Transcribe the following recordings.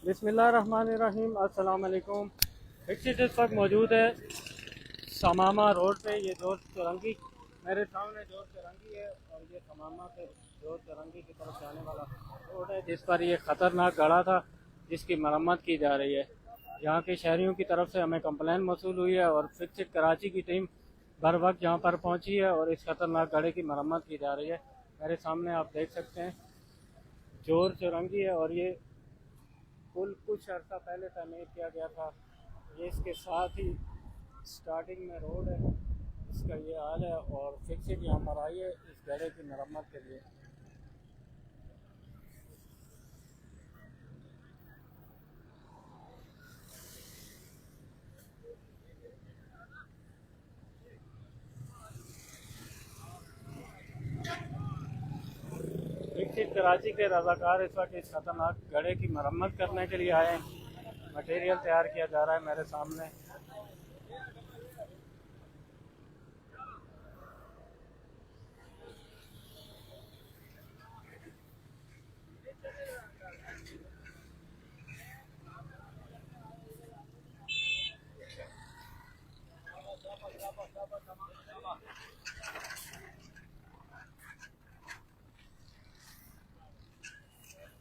बिस्मिल्लाहिर्रहमानिर्रहीम। अस्सलाम वालेकुम। फिक्सिट इस वक्त मौजूद है समामा रोड पे। ये जोर चौरंगी मेरे सामने जोर चौरंगी है और ये समामा से जोर चौरंगी की तरफ जाने वाला रोड है, जिस पर ये ख़तरनाक गड़ा था जिसकी मरम्मत की जा रही है। यहाँ के शहरियों की तरफ से हमें कंप्लेन मौसूल हुई है और फिक्सिट कराची की टीम बर वक्त यहाँ पर पहुँची है और इस खतरनाक गड़े की मरम्मत की जा रही है। मेरे सामने आप देख सकते हैं जोर चौरंगी है और ये पुल कुछ अर्सा पहले तमीर किया गया था। ये इसके साथ ही स्टार्टिंग में रोड है, इसका ये हाल है और फिक्सिट यहाँ पर आई है इस गड्ढे की मरम्मत के लिए। फिक्सिट कराची के रजाकार इस वक्त इस खतरनाक गड्ढे की मरम्मत करने के लिए आए हैं। मटेरियल तैयार किया जा रहा है मेरे सामने।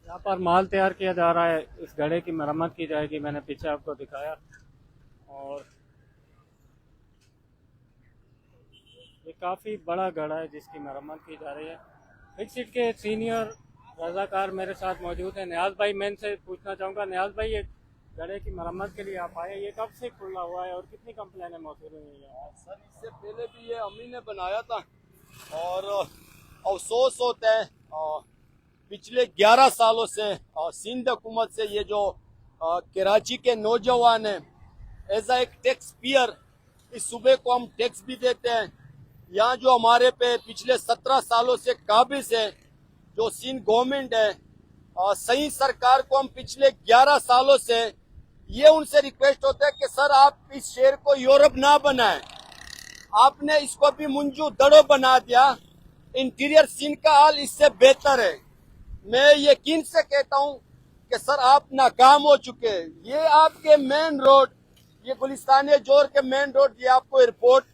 यहाँ पर माल तैयार किया जा रहा है, इस गड्ढे की मरम्मत की जाएगी। मैंने पीछे आपको दिखाया और ये काफ़ी बड़ा गड्ढा है जिसकी मरम्मत की जा रही है। फिक्सिट के सीनियर रजाकार मेरे साथ मौजूद हैं। नियाज भाई, मैं इनसे पूछना चाहूँगा, नियाज भाई ये गड्ढे की मरम्मत के लिए आप आए, ये कब से खुला हुआ है और कितनी कंप्लेनें मौजूद हुई हैं? सर, इससे पहले भी ये अम्मी ने बनाया था और अफसोस होता है पिछले 11 सालों से सिंध हुकूमत से ये जो कराची के नौजवान हैं एज एक टैक्स पेयर इस सूबे को हम टैक्स भी देते हैं। यहाँ जो हमारे पे पिछले 17 सालों से काबिज है जो सिंध गवर्नमेंट है, सही सरकार को हम पिछले 11 सालों से ये उनसे रिक्वेस्ट होता है कि सर आप इस शहर को यूरोप ना बनाएं, आपने इसको भी मुंजू दड़ो बना दिया। इंटीरियर सिंध का हाल इससे बेहतर है। मैं यकीन से कहता हूं कि सर आप नाकाम हो चुके हैं। ये आपके मेन रोड, ये गुलिस्तान जोर के मेन रोड, ये आपको एयरपोर्ट,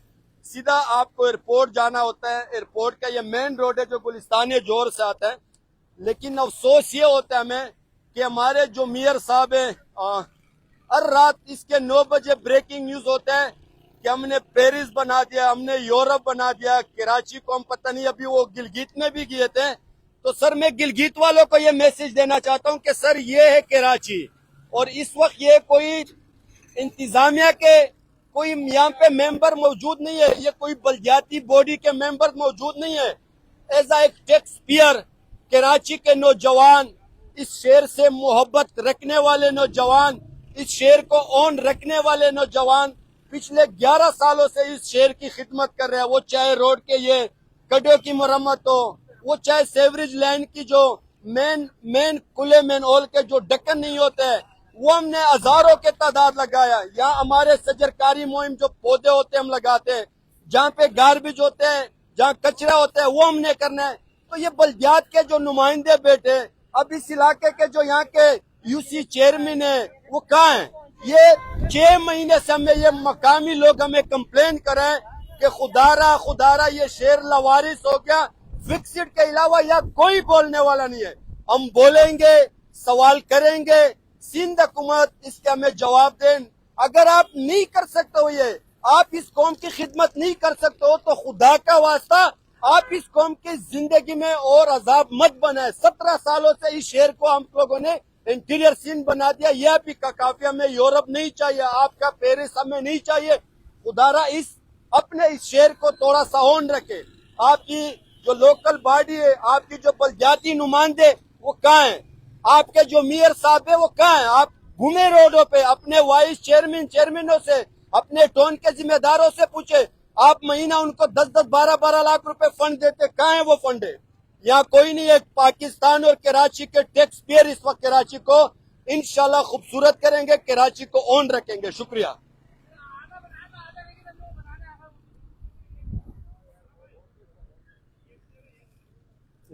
सीधा आपको एयरपोर्ट जाना होता है। एयरपोर्ट का ये मेन रोड है जो गुलिस्तान जोर से आता है। लेकिन अफसोस ये होता है हमें कि हमारे जो मेयर साहब है हर रात इसके 9 बजे ब्रेकिंग न्यूज होता है कि हमने पेरिस बना दिया, हमने यूरोप बना दिया। कराची को हम पता नहीं, अभी वो गिलगित में भी गए थे। तो सर मैं गिलगित वालों को ये मैसेज देना चाहता हूँ कि सर ये है कराची और इस वक्त ये कोई इंतजामिया के कोई यहाँ पे मेंबर मौजूद नहीं है, ये कोई बलदियाती बॉडी के मेंबर मौजूद नहीं है। एज एक टैक्स पेयर कराची के नौजवान, इस शहर से मोहब्बत रखने वाले नौजवान, इस शहर को ऑन रखने वाले नौजवान पिछले 11 सालों से इस शहर की खिदमत कर रहे हैं। वो चाहे रोड के ये गड्ढों की मरम्मत हो, वो चाहे सेवरेज लाइन की जो मेन खुले मेन ओल के जो ढक्कन नहीं होते हैं, वो हमने हजारों के तादाद लगाया। यहाँ हमारे सजरकारी मुहिम जो पौधे होते हैं हम लगाते हैं, जहाँ पे गार्बेज होते हैं, जहाँ कचरा होता है, वो हमने करना है। तो ये बल्दियात के जो नुमाइंदे बैठे, अब इस इलाके के जो यहाँ के यूसी चेयरमैन है वो कहाँ है? ये 6 महीने से हमें ये मकामी लोग हमें कंप्लेन करें कि खुदारा ये शहर लवारिस हो गया। फिक्सिट के अलावा यहाँ कोई बोलने वाला नहीं है। हम बोलेंगे, सवाल करेंगे, सिंध हुकूमत इसके हमें जवाब दें। अगर आप नहीं कर सकते हो, ये आप इस कौम की खिदमत नहीं कर सकते हो, तो खुदा का वास्ता आप इस कौम की जिंदगी में और अजाब मत बनाए। 17 सालों से इस शहर को हम लोगों ने इंटीरियर सीन बना दिया। यह भी काफी, हमें यूरोप नहीं चाहिए, आपका पेरिस हमें नहीं चाहिए। खुदारा इस अपने इस शहर को थोड़ा सा ऑन रखे। आपकी जो लोकल बॉडी है, आपकी जो बलदियाती नुमाइंदे वो कहाँ है? आपके जो मेयर साहब है वो कहाँ है? आप घूमे रोडों पे, अपने वाइस चेयरमैनों से, अपने टाउन के जिम्मेदारों से पूछे। आप महीना उनको 10-10, 12-12 लाख रुपए फंड देते, कहाँ है वो फंड? है यहाँ कोई नहीं है। पाकिस्तान और कराची के टैक्स पेयर इस वक्त कराची को इंशाल्लाह खूबसूरत करेंगे, कराची को ऑन रखेंगे। शुक्रिया।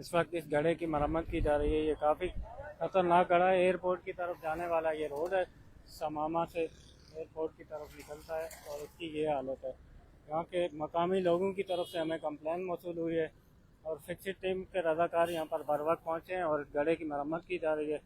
इस वक्त इस गड्ढे की मरम्मत की जा रही है। ये काफ़ी ख़तरनाक गड्ढा है। एयरपोर्ट की तरफ जाने वाला ये रोड है, समामा से एयरपोर्ट की तरफ निकलता है और इसकी ये हालत है। यहाँ के मकामी लोगों की तरफ से हमें कंप्लेन मौसूल हुई है और फिक्सिट टीम के रज़ाकार यहाँ पर बर वक्त पहुँचे हैं और इस गड्ढे की मरम्मत की जा रही है।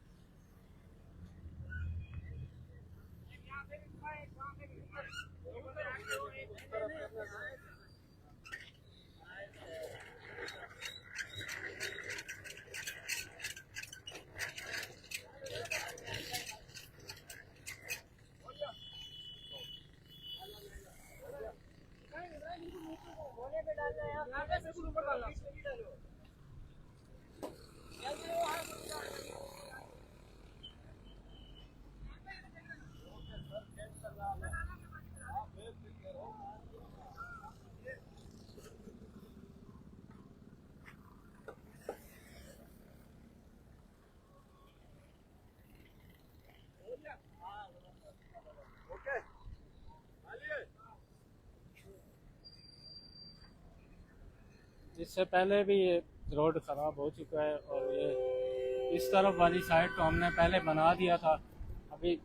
इससे पहले भी ये रोड ख़राब हो चुका है और ये इस तरफ वाली साइड को हमने पहले बना दिया था। अभी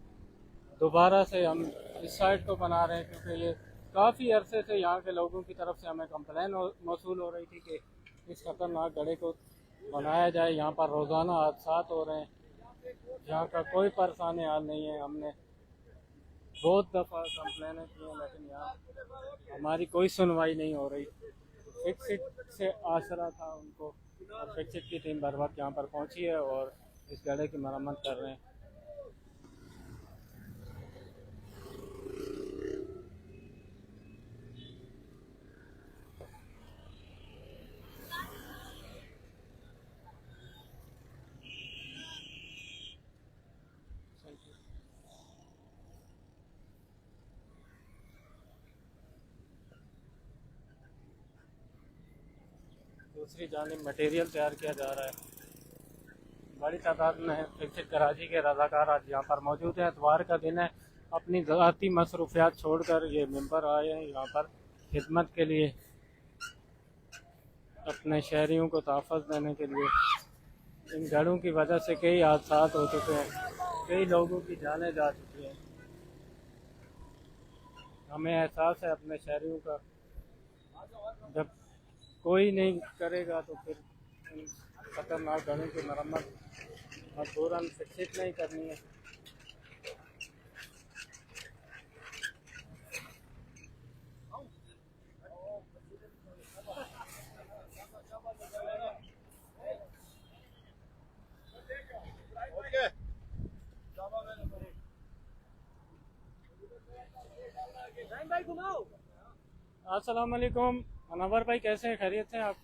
दोबारा से हम इस साइड को बना रहे हैं क्योंकि ये काफ़ी अरसे से यहाँ के लोगों की तरफ से हमें कंप्लेन मौसूल हो रही थी कि इस खतरनाक गड्ढे को बनाया जाए। यहाँ पर रोज़ाना हादसात हो रहे हैं, यहाँ का कोई परेशानी हाल नहीं है। हमने बहुत दफ़ा कंप्लेनें की हैं लेकिन यहाँ हमारी कोई सुनवाई नहीं हो रही। फिक्सिट से आसरा था उनको और फिक्सिट की टीम बर वक्त यहाँ पर पहुँची है और इस गड्ढे की मरम्मत कर रहे हैं। दूसरी जानिब मटेरियल तैयार किया जा रहा है। बड़ी तादाद में फिक्सिट कराची के रज़ाकार आज यहाँ पर मौजूद हैं। इतवार का दिन है, अपनी ज़ाती मसरूफियात छोड़कर ये मेंबर आए हैं यहाँ पर खिदमत के लिए, अपने शहरियों को तहफ़्फ़ुज़ देने के लिए। इन गढ़ों की वजह से कई हादसात हो चुके हैं, कई लोगों की जानें जा चुकी हैं। हमें एहसास है अपने शहरियों का, जब कोई नहीं करेगा तो फिर इन खतरनाक गढ़ों की मरम्मत मजबूरन फिक्सिट नहीं करनी है। अस्सलाम वालेकुम अनवर भाई, कैसे हैं? खैरियत से आप?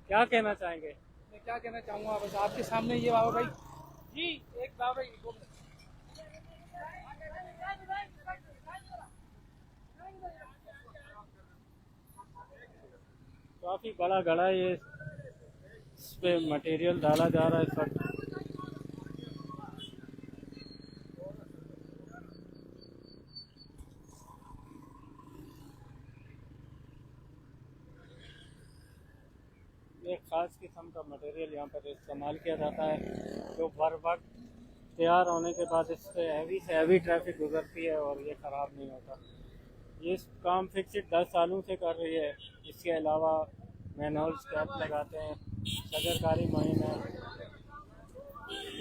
क्या कहना चाहेंगे? मैं क्या कहना चाहूँगा, बस आपके सामने ये बाबा भाई जी, एक बाबा भाई काफ़ी बड़ा गड़ा है ये, इस पे मटेरियल डाला जा रहा है इस वक्त। एक ख़ास किस्म का मटेरियल यहाँ पर इस्तेमाल किया जाता है जो बर वक्त तैयार होने के बाद इस पर हैवी से हैवी ट्रैफिक गुजरती है और ये ख़राब नहीं होता। ये काम फिक्सिट 10 सालों से कर रही है। इसके अलावा मैनुअल्स कैप लगाते हैं, शजरकारी मुहिम है,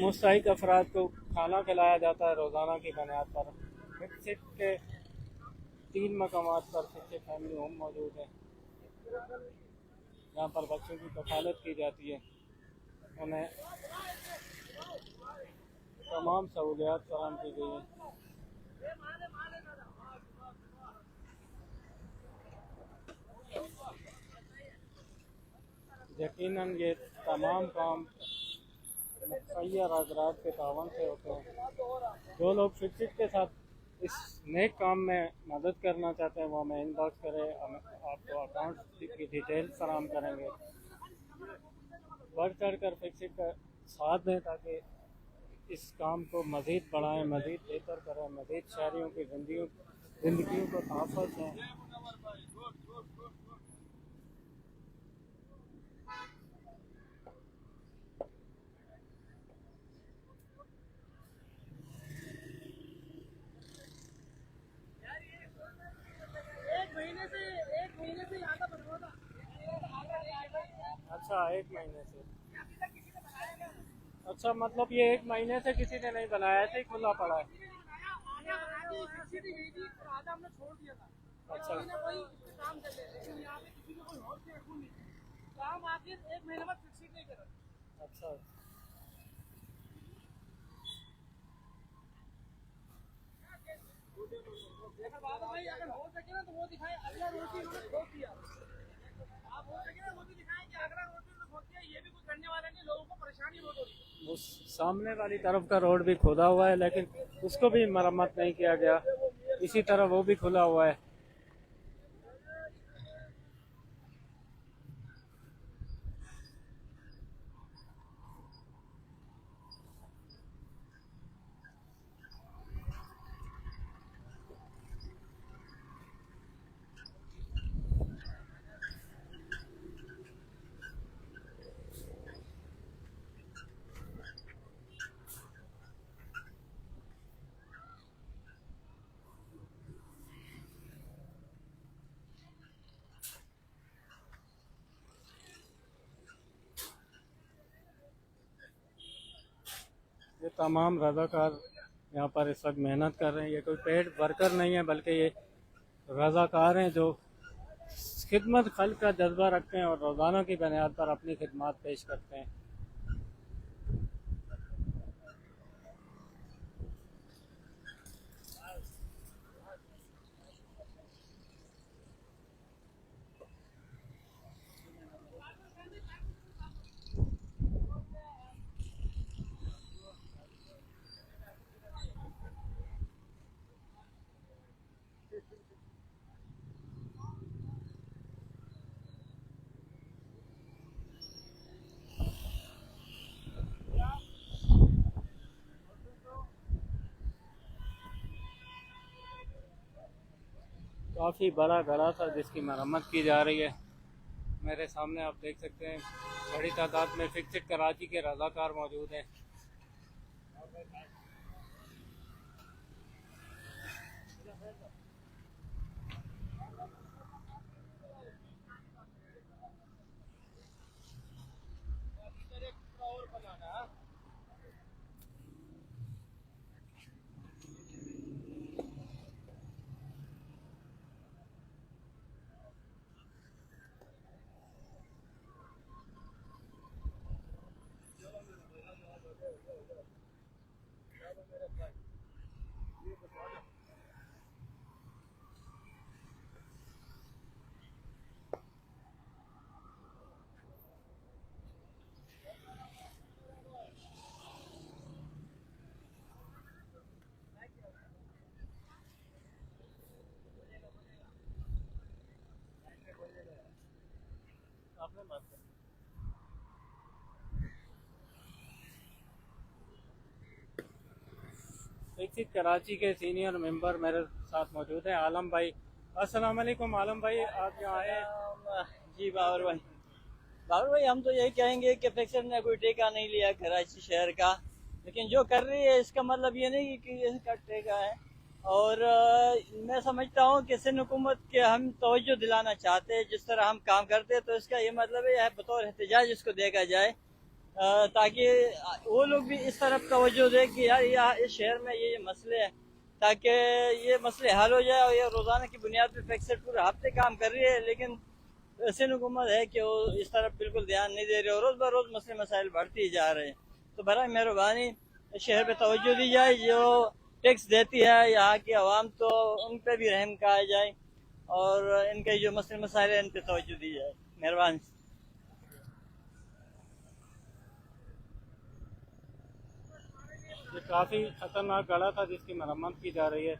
मुस्तहिक अफराद को खाना खिलाया जाता है रोज़ाना की बुनियाद पर। फिक्सिट के 3 मकामात पर फिक्सिट फैमिली होम मौजूद है, यहाँ पर बच्चों की कफालत की जाती है, उन्हें तमाम सहूलियात फराहम की गई हैं। यकीनन ये तमाम काम मुखैर हज़रात के तावन से होते हैं। जो लोग फिक्सिट के साथ इस नेक काम में मदद करना चाहते हैं वो हमें इनबॉक्स करें, हम आपको अकाउंट की डिटेल फराहम करेंगे। बढ़ चढ़ कर फिक्सिट का साथ दें ताकि इस काम को मज़ीद बढ़ाएं, मज़ीद बेहतर करें, मज़ीद शहरियों की ज़िंदगियों को तहफ़्फ़ुज़ दें। अच्छा, 1 महीने से। अच्छा, मतलब ये 1 महीने से किसी ने नहीं बनाया, ऐसे ही खुला पड़ा है। हमने छोड़ दिया था। अच्छा, वही इस पे काम कर रहे थे, लेकिन यहाँ पे किसी ने कोई और किया नहीं। काम आखिर 1 महीने बाद फिक्स नहीं करा। अच्छा। अगर बाबा भाई अगर हो सके ना तो वो दिखाए, अगला रोटी उन्होंने खोद दिया। आप हो सके ना वो भी दिखाएं कि अगला रोटी उन्होंने खोद दिया, ये भी कुछ करने वाला नहीं, लोगों को परेशानी बहुत हो रही है। उस सामने वाली तरफ का रोड भी खोदा हुआ है, लेकिन उसको भी मरम्मत नहीं किया गया। इसी तरह वो भी खुला हुआ है। ये तमाम रज़ाकार यहाँ पर इस वक्त मेहनत कर रहे हैं। ये कोई पेड वर्कर नहीं है, बल्कि ये रज़ाकार हैं जो खिदमत खल्क का जज्बा रखते हैं और रोज़ाना की बुनियाद पर अपनी खिदमत पेश करते हैं। काफ़ी बड़ा गला था जिसकी मरम्मत की जा रही है। मेरे सामने आप देख सकते हैं बड़ी तादाद में फिक्सिट कराची के रज़ाकार मौजूद हैं। और बनाना है। आपने बात कर फिक्सिट कराची के सीनियर मेंबर मेरे साथ मौजूद हैं, आलम भाई। अस्सलाम वालेकुम आलम भाई, आप यहाँ आए। जी बाबर भाई हम तो यही कहेंगे कि फिक्सर ने कोई ठेका नहीं लिया कराची शहर का, लेकिन जो कर रही है इसका मतलब ये नहीं कि इसका ठेका है। और मैं समझता हूँ कि सिंध हुकूमत के हम तवज्जो दिलाना चाहते हैं, जिस तरह हम काम करते हैं, तो इसका ये मतलब है बतौर एहतजाज इसको देखा जाए, ताकि वो लोग भी इस तरफ तवज्जो दें कि यार यहाँ इस शहर में ये मसले हैं, ताकि ये मसले हल हो जाए। और ये रोज़ाना की बुनियाद पर फिक्सर पूरे हफ्ते काम कर रही है, लेकिन सिंध हुकूमत है कि वो इस तरफ बिल्कुल ध्यान नहीं दे रहे और रोज़ ब रोज़ मसले मसाइल बढ़ते ही जा रहे हैं। तो बराए मेहरबानी शहर पे तवज्जो दी जाए, जो टैक्स देती है यहाँ की आवाम, तो उन पे भी रहम कहा जाए और इनके जो मसले मसाइल हैं इन पे तवज्जो दी जाए। मेहरबानी। ये काफ़ी ख़तरनाक गला था जिसकी मरम्मत की जा रही है।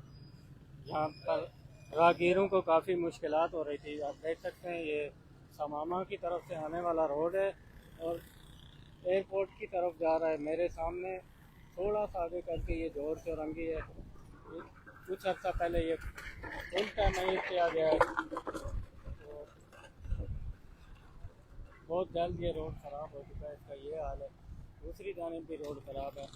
यहाँ पर राहगीरों को काफ़ी मुश्किलात हो रही थी। आप देख सकते हैं ये समामा की तरफ से आने वाला रोड है और एयरपोर्ट की तरफ जा रहा है। मेरे सामने थोड़ा सा आगे करके ये जोर चौरंगी है। ये कुछ अर्सा पहले ये पुल तमीर किया गया है, तो बहुत जल्द ये रोड ख़राब हो चुका है। इसका ये हाल है। दूसरी जानिब भी रोड ख़राब है।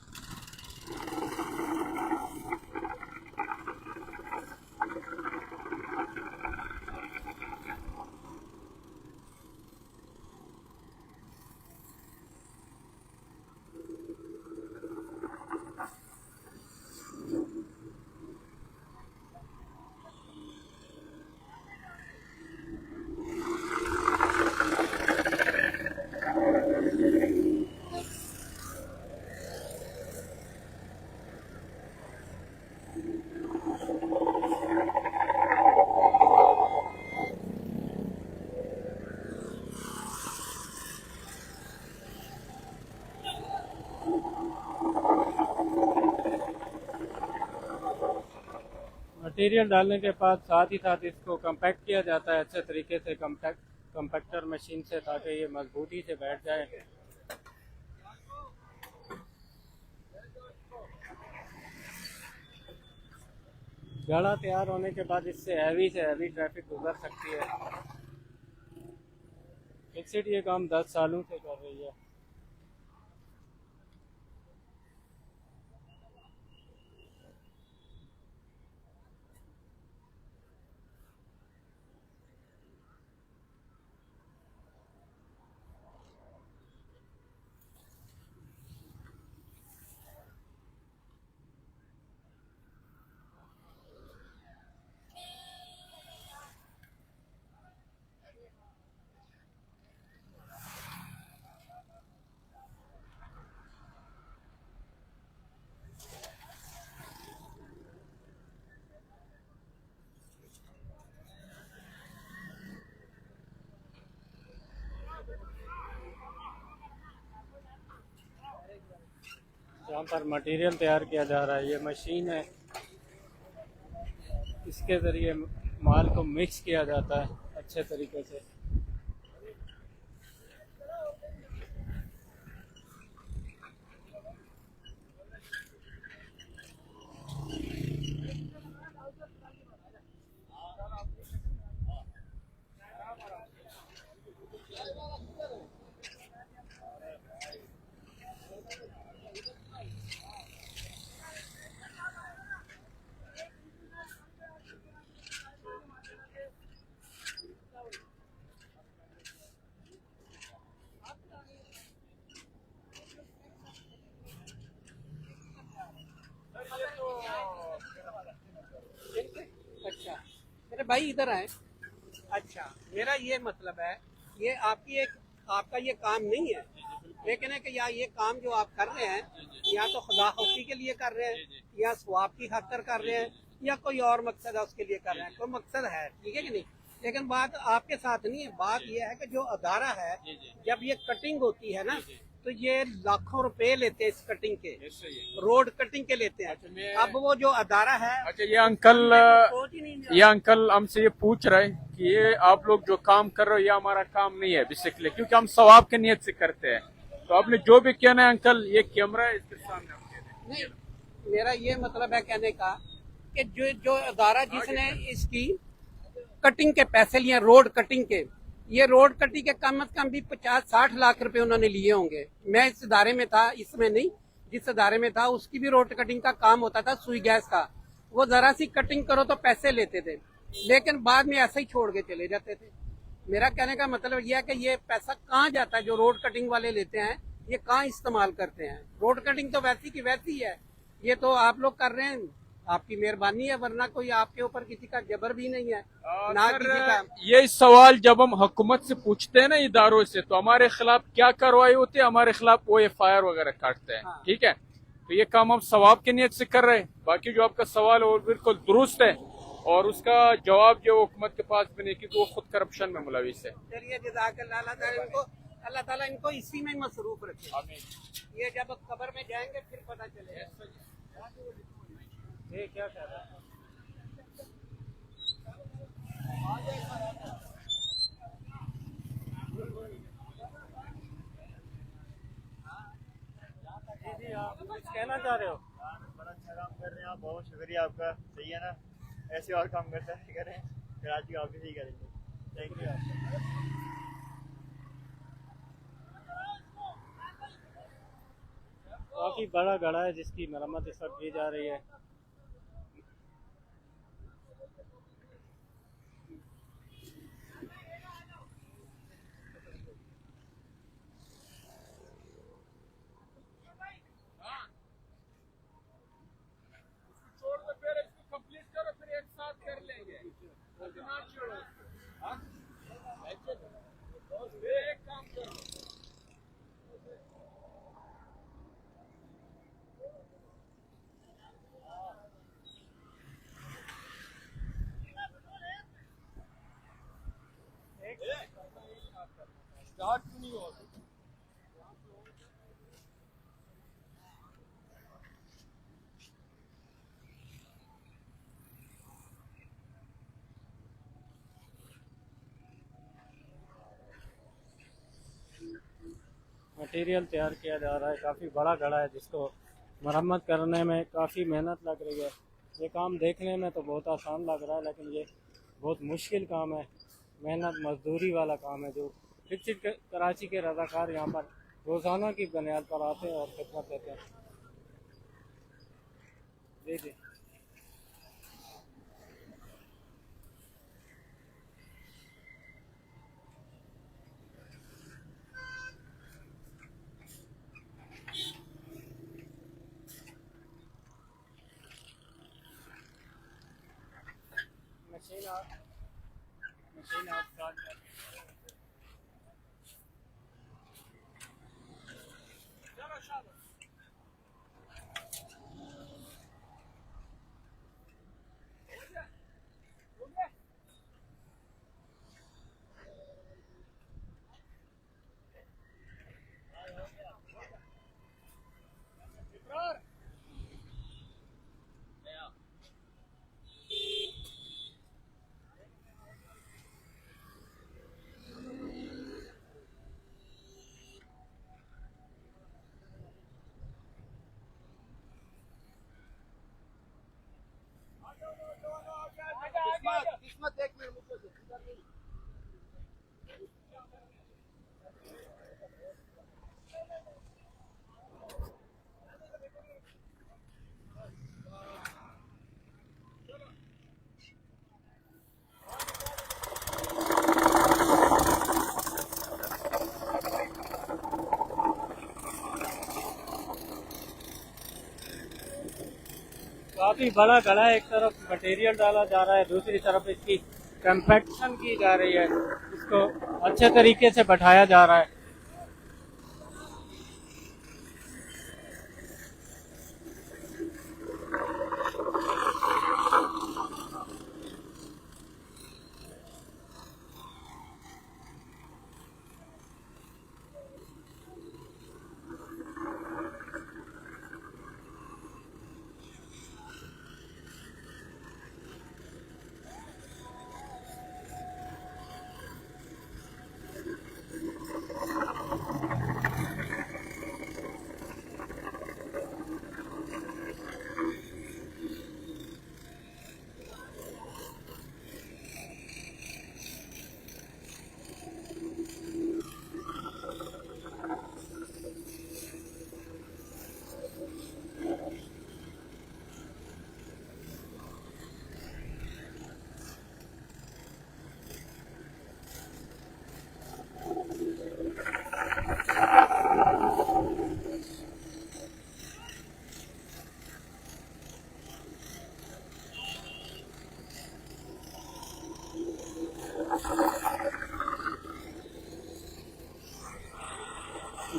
मटेरियल डालने के बाद साथ ही साथ इसको कंपैक्ट किया जाता है अच्छे तरीके से कंपैक्टर मशीन से, ताकि ये मजबूती से बैठ जाए। गाड़ा तैयार होने के बाद इससे हैवी से हैवी ट्रैफिक गुजर सकती है। एक्सिट ये काम 10 सालों से कर रही है। यहाँ पर मटेरियल तैयार किया जा रहा है। ये मशीन है, इसके ज़रिए माल को मिक्स किया जाता है अच्छे तरीके से। अच्छा मेरे भाई इधर आए। अच्छा मेरा ये मतलब है, ये आपकी एक आपका ये काम नहीं है, लेकिन है कि या ये काम जो आप कर रहे हैं या तो खुदा खौफी के लिए कर रहे हैं या स्वाब की खातिर कर रहे हैं या कोई और मकसद है उसके लिए कर रहे हैं। कोई मकसद है, ठीक है कि नहीं, लेकिन बात आपके साथ नहीं है। बात ये है कि जो अदारा है जब ये कटिंग होती है ना तो ये लाखों रुपए लेते हैं इस कटिंग के, रोड कटिंग के लेते हैं। अब वो जो अदारा है, अच्छा ये अंकल हमसे ये पूछ रहे हैं कि ये आप लोग जो काम कर रहे हो ये हमारा काम नहीं है बेसिकली, क्योंकि हम सवाब के नियत से करते हैं। तो आपने जो भी किया ना अंकल, ये कैमरा है इसके सामने हम कह दें। नहीं मेरा ये मतलब है कहने का कि जो अदारा जिसने इसकी कटिंग के पैसे लिए, रोड कटिंग के, ये रोड कटिंग के कम से कम भी 50-60 लाख रुपए उन्होंने लिए होंगे। मैं इस इदारे में था, इसमें नहीं, जिस इदारे में था उसकी भी रोड कटिंग का काम होता था, सुई गैस का। वो जरा सी कटिंग करो तो पैसे लेते थे, लेकिन बाद में ऐसे ही छोड़ के चले जाते थे। मेरा कहने का मतलब यह है कि ये पैसा कहाँ जाता है जो रोड कटिंग वाले लेते हैं, ये कहाँ इस्तेमाल करते हैं। रोड कटिंग तो वैसी की वैसी है, ये तो आप लोग कर रहे हैं, आपकी मेहरबानी है, वरना कोई आपके ऊपर किसी का जबर भी नहीं है ना किसी का। ये सवाल जब हम हुकूमत से पूछते हैं ना इदारों से, तो हमारे खिलाफ क्या कार्रवाई होती है, हमारे खिलाफ वो FIR वगैरह काटते हैं। हाँ। ठीक है, तो ये काम हम सवाब की नियत से कर रहे हैं। बाकी जो आपका सवाल है वो बिल्कुल दुरुस्त है और उसका जवाब जो हुकूमत के पास भी नहीं, क्योंकि वो खुद करप्शन में मुलविस है। चलिए जज़ाकल्लाह, अल्लाह ताला इनको इसी में मसरूफ रखे। ये जब कब्र में जाएंगे फिर पता चलेगा ये क्या कह रहा है। जी आप कुछ कहना चाह रहे हो? बड़ा अच्छा काम कर रहे हैं आप, बहुत शुक्रिया आपका। सही है ना, ऐसे और काम करते रहे करें, कराची का आप भी सही करेंगे। Thank you. काफी बड़ा गड़ा है जिसकी मरम्मत इस वक्त की जा रही है। छोड़ दो, फिर इसको कंप्लीट करो, फिर एक साथ कर लेंगे। छोड़ो, एक काम करो। मटेरियल तैयार किया जा रहा है। काफ़ी बड़ा घड़ा है जिसको मरम्मत करने में काफ़ी मेहनत लग रही है। ये काम देखने में तो बहुत आसान लग रहा है लेकिन ये बहुत मुश्किल काम है, मेहनत मजदूरी वाला काम है। जो फिक्सिट कराची के रज़ाकार यहाँ पर रोज़ाना की बुनियाद पर आते हैं और खिदमत देते हैं। जी जी। मशीन आप स्टार्ट कर। किस्मत एक मिनट मुझको दे। काफ़ी बड़ा घड़ा है। एक तरफ मटेरियल डाला जा रहा है, दूसरी तरफ इसकी कंपैक्शन की जा रही है, इसको अच्छे तरीके से बैठाया जा रहा है।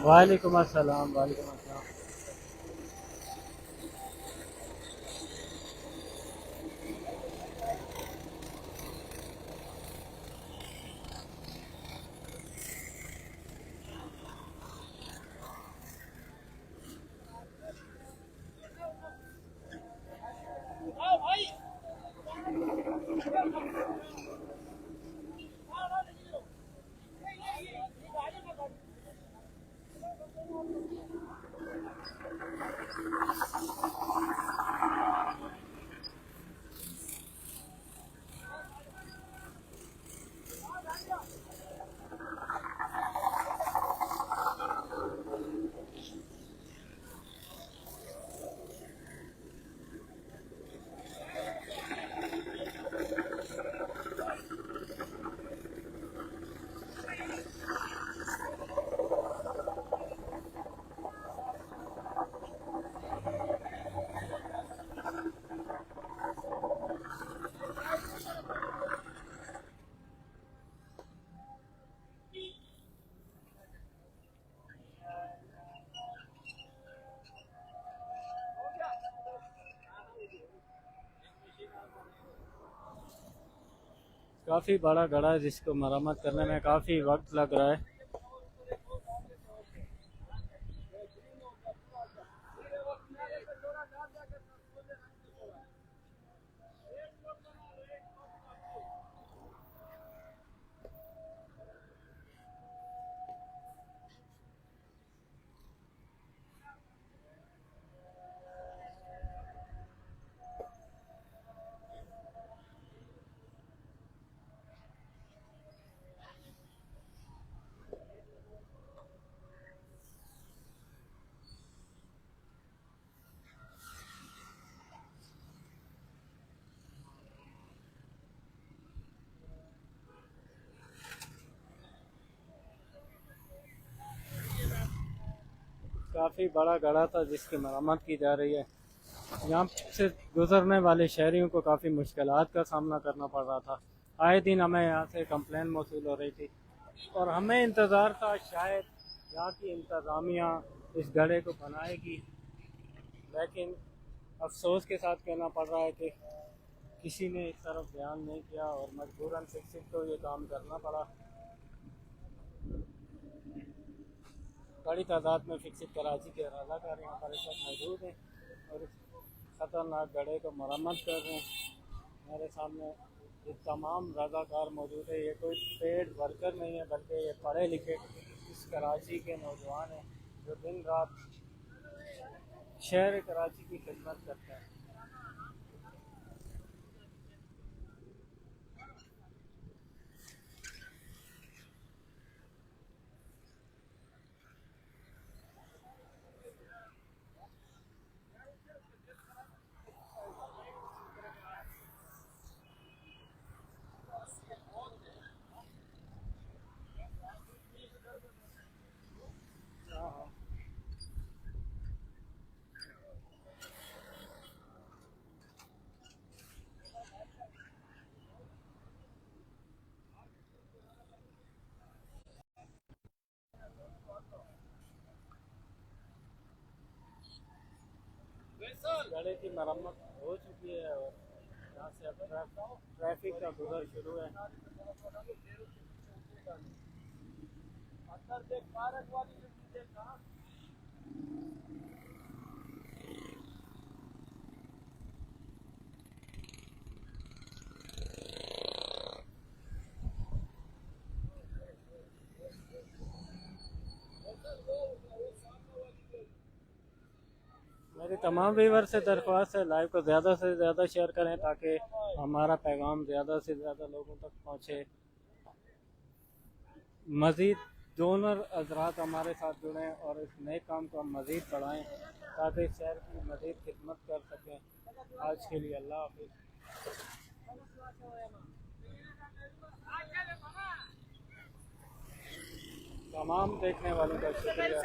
वालेकुम अस्सलाम। वालेकुम अस्सलाम। काफ़ी बड़ा घड़ा है जिसको मरम्मत करने में काफ़ी वक्त लग रहा है। काफ़ी बड़ा गड़ा था जिसकी मरम्मत की जा रही है। यहाँ से गुजरने वाले शहरियों को काफ़ी मुश्किलात का सामना करना पड़ रहा था। आए दिन हमें यहाँ से कंप्लेन मौसूल हो रही थी और हमें इंतज़ार था शायद यहाँ की इंतज़ामिया इस गड्ढे को बनाएगी, लेकिन अफसोस के साथ कहना पड़ रहा है कि किसी ने इस तरफ ध्यान नहीं किया और मजबूरन फिक्सिट को ये काम करना पड़ा। बड़ी तादाद में फिक्सिट कराची के रज़ाकार यहाँ पर इस वक्त मौजूद हैं और इस ख़तरनाक गड्ढे को मरम्मत कर रहे हैं। मेरे सामने ये तमाम रज़ाकार मौजूद है। ये कोई पेड वर्कर नहीं है बल्कि ये पढ़े लिखे इस कराची के नौजवान हैं जो दिन रात शहर कराची की खिदमत करते हैं। गड्ढे की मरम्मत हो चुकी है और यहाँ से अब ट्रैफिक का गुजर शुरू है। मेरी तमाम व्यूवर से दरख्वास्त है लाइव को ज़्यादा से ज़्यादा शेयर करें ताकि हमारा पैगाम ज़्यादा से ज़्यादा लोगों तक पहुँचे। मज़ीद डोनर हज़रात हमारे साथ जुड़ें और इस नए काम को हम मज़ीद बढ़ाएँ ताकि इस शहर की मज़ीद खिदमत कर सकें। आज के लिए अल्लाह हाफ़िज़। तमाम देखने वालों का शुक्रिया।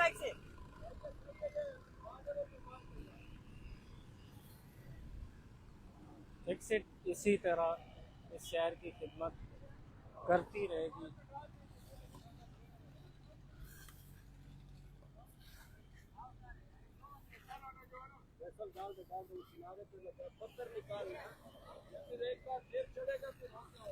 फिक्सिट इसी तरह इस शहर की खिदमत करती रहेगी। पत्थर निकालना फिर एक बार फिर चढ़ेगा फिर होगा।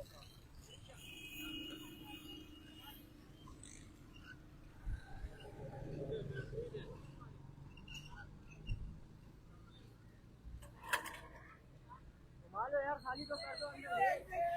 यार खाली तो कर दो अंदर।